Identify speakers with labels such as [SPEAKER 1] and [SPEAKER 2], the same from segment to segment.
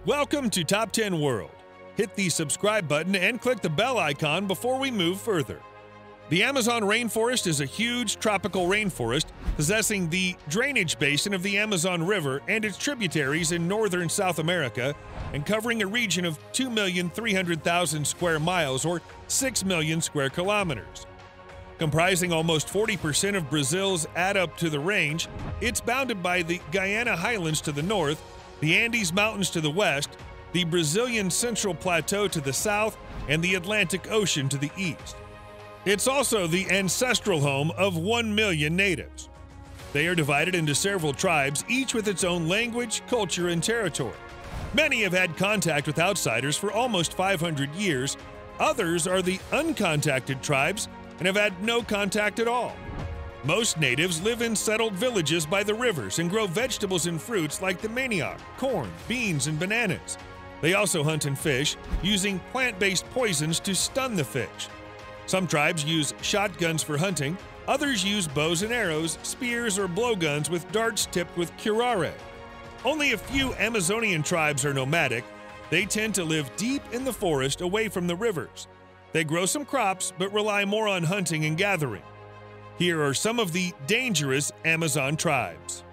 [SPEAKER 1] Welcome to Top 10 World. Hit the subscribe button and click the bell icon before we move further. The Amazon rainforest is a huge tropical rainforest possessing the drainage basin of the Amazon River and its tributaries in northern South America and covering a region of 2,300,000 square miles or 6 million square kilometers. Comprising almost 40% of Brazil's add up to the range, it's bounded by the Guiana Highlands to the north, the Andes Mountains to the west, the Brazilian Central Plateau to the south, and the Atlantic Ocean to the east. It's also the ancestral home of 1 million natives. They are divided into several tribes, each with its own language, culture, and territory. Many have had contact with outsiders for almost 500 years. Others are the uncontacted tribes and have had no contact at all. Most natives live in settled villages by the rivers and grow vegetables and fruits like the manioc, corn, beans, and bananas. They also hunt and fish, using plant-based poisons to stun the fish. Some tribes use shotguns for hunting, others use bows and arrows, spears, or blowguns with darts tipped with curare. Only a few Amazonian tribes are nomadic. They tend to live deep in the forest away from the rivers. They grow some crops but rely more on hunting and gathering. Here are some of the dangerous Amazon tribes.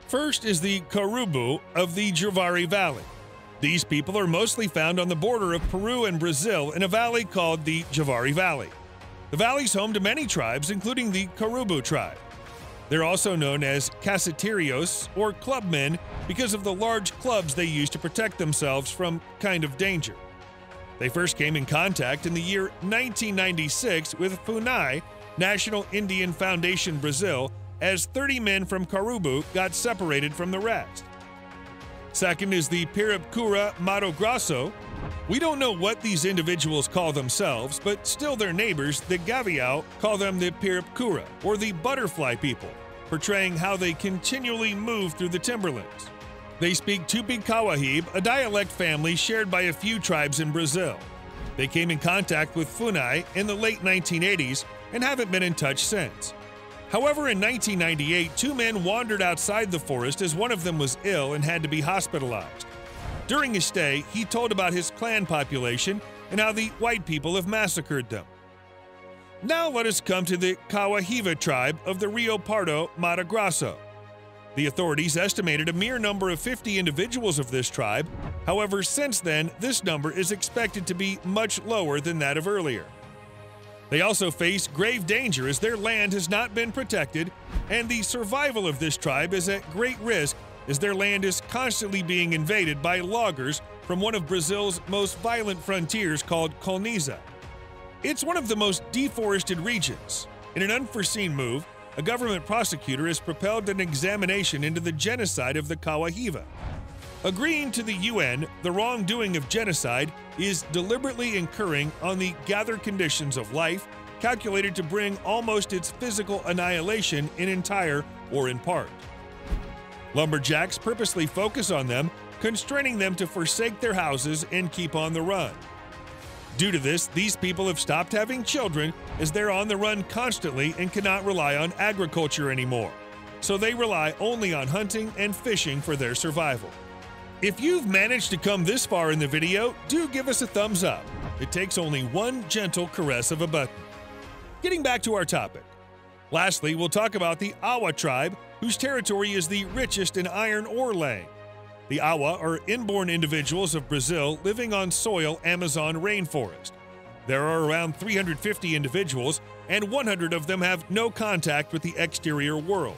[SPEAKER 1] First is the Caribou of the Javari Valley. These people are mostly found on the border of Peru and Brazil in a valley called the Javari Valley. The valley's home to many tribes, including the Caribou tribe. They're also known as caceterios, or clubmen, because of the large clubs they use to protect themselves from kind of danger. They first came in contact in the year 1996 with FUNAI, National Indian Foundation Brazil, as 30 men from Caribou got separated from the rest. Second is the Pirapicura Mato Grosso. We don't know what these individuals call themselves, but still their neighbors, the Gavião, call them the Pirapicura, or the butterfly people, portraying how they continually move through the timberlands. They speak Tupi-Kawahibe, a dialect family shared by a few tribes in Brazil. They came in contact with FUNAI in the late 1980s and haven't been in touch since. However, in 1998, two men wandered outside the forest as one of them was ill and had to be hospitalized. During his stay, he told about his clan population and how the white people have massacred them. Now let us come to the Kawahiva tribe of the Rio Pardo, Mato Grosso. The authorities estimated a mere number of 50 individuals of this tribe. However, since then, this number is expected to be much lower than that of earlier. They also face grave danger as their land has not been protected, and the survival of this tribe is at great risk as their land is constantly being invaded by loggers from one of Brazil's most violent frontiers called Colniza. It's one of the most deforested regions. In an unforeseen move, a government prosecutor has propelled an examination into the genocide of the Kawahiva. Agreeing to the UN, the wrongdoing of genocide is deliberately incurring on the gathered conditions of life, calculated to bring almost its physical annihilation in entire or in part. Lumberjacks purposely focus on them, constraining them to forsake their houses and keep on the run. Due to this, these people have stopped having children as they're on the run constantly and cannot rely on agriculture anymore. So they rely only on hunting and fishing for their survival. If you've managed to come this far in the video, do give us a thumbs up. It takes only one gentle caress of a button. Getting back to our topic. Lastly, we'll talk about the Iwa Tribe, whose territory is the richest in iron ore laying. The Iwa are inborn individuals of Brazil living on soil Amazon rainforest. There are around 350 individuals, and 100 of them have no contact with the exterior world.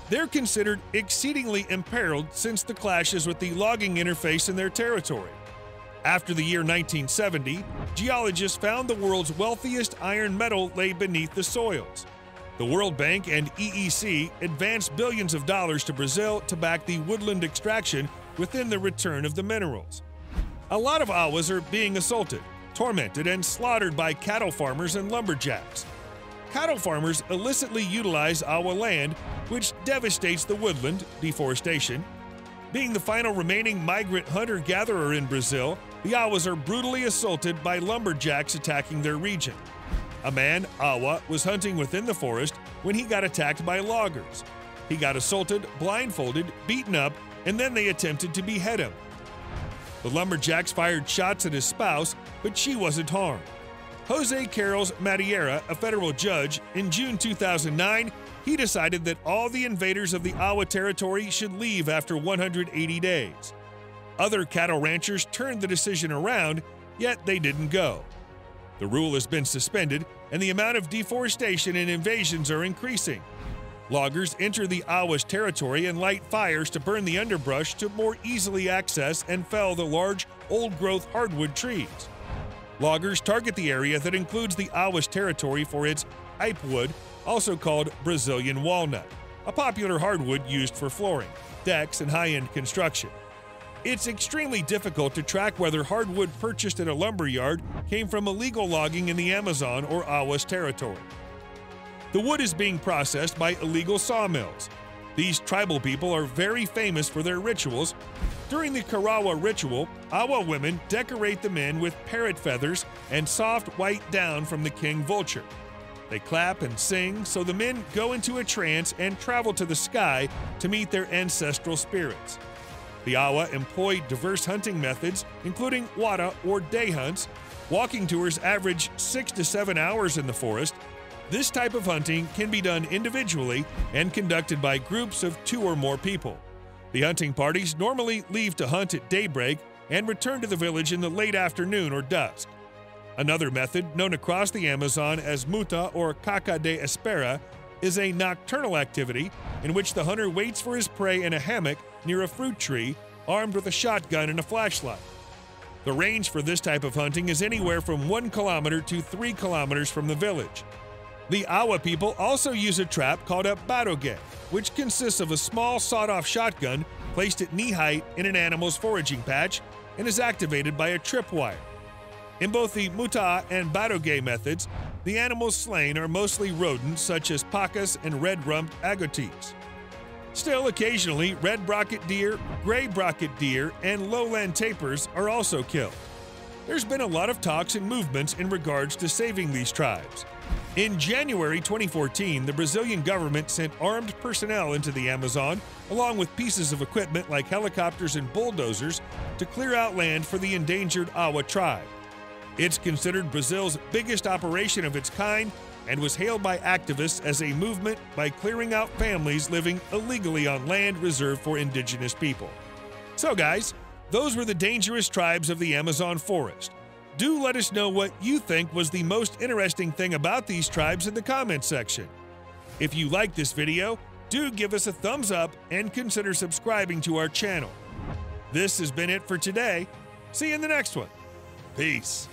[SPEAKER 1] They're considered exceedingly imperiled since the clashes with the logging interface in their territory. After the year 1970, geologists found the world's wealthiest iron metal lay beneath the soils. The World Bank and EEC advanced billions of dollars to Brazil to back the woodland extraction within the return of the minerals. A lot of Iwas are being assaulted, tormented, and slaughtered by cattle farmers and lumberjacks. Cattle farmers illicitly utilize Iwa land, which devastates the woodland, deforestation. Being the final remaining migrant hunter-gatherer in Brazil, the Iwas are brutally assaulted by lumberjacks attacking their region. A man, Iwa, was hunting within the forest when he got attacked by loggers. He got assaulted, blindfolded, beaten up, and then they attempted to behead him. The lumberjacks fired shots at his spouse, but she wasn't harmed. Jose Carlos Madeira, a federal judge, in June 2009, he decided that all the invaders of the Iwa territory should leave after 180 days. Other cattle ranchers turned the decision around, yet they didn't go. The rule has been suspended, and the amount of deforestation and invasions are increasing. Loggers enter the Iwa's territory and light fires to burn the underbrush to more easily access and fell the large, old-growth hardwood trees. Loggers target the area that includes the Iwa's territory for its ipewood, also called Brazilian walnut, a popular hardwood used for flooring, decks, and high-end construction. It's extremely difficult to track whether hardwood purchased at a lumber yard came from illegal logging in the Amazon or Iwa's territory. The wood is being processed by illegal sawmills. These tribal people are very famous for their rituals. During the Karawa ritual, Iwa women decorate the men with parrot feathers and soft white down from the king vulture. They clap and sing, so the men go into a trance and travel to the sky to meet their ancestral spirits. The Iwa employ diverse hunting methods, including wada or day hunts. Walking tours average 6 to 7 hours in the forest. This type of hunting can be done individually and conducted by groups of 2 or more people. The hunting parties normally leave to hunt at daybreak and return to the village in the late afternoon or dusk. Another method, known across the Amazon as muta or caca de espera, is a nocturnal activity in which the hunter waits for his prey in a hammock near a fruit tree, armed with a shotgun and a flashlight. The range for this type of hunting is anywhere from 1 kilometer to 3 kilometers from the village. The Iwa people also use a trap called a baroge, which consists of a small sawed-off shotgun placed at knee height in an animal's foraging patch and is activated by a tripwire. In both the muta and baroge methods, the animals slain are mostly rodents such as pacas and red-rumped agotes. Still, occasionally, red brocket deer, gray brocket deer, and lowland tapirs are also killed. There's been a lot of talks and movements in regards to saving these tribes. In January 2014, the Brazilian government sent armed personnel into the Amazon, along with pieces of equipment like helicopters and bulldozers, to clear out land for the endangered Iwa Tribe. It's considered Brazil's biggest operation of its kind and was hailed by activists as a movement by clearing out families living illegally on land reserved for indigenous people. So guys, those were the dangerous tribes of the Amazon forest. Do let us know what you think was the most interesting thing about these tribes in the comments section. If you like this video, do give us a thumbs up and consider subscribing to our channel. This has been it for today. See you in the next one. Peace.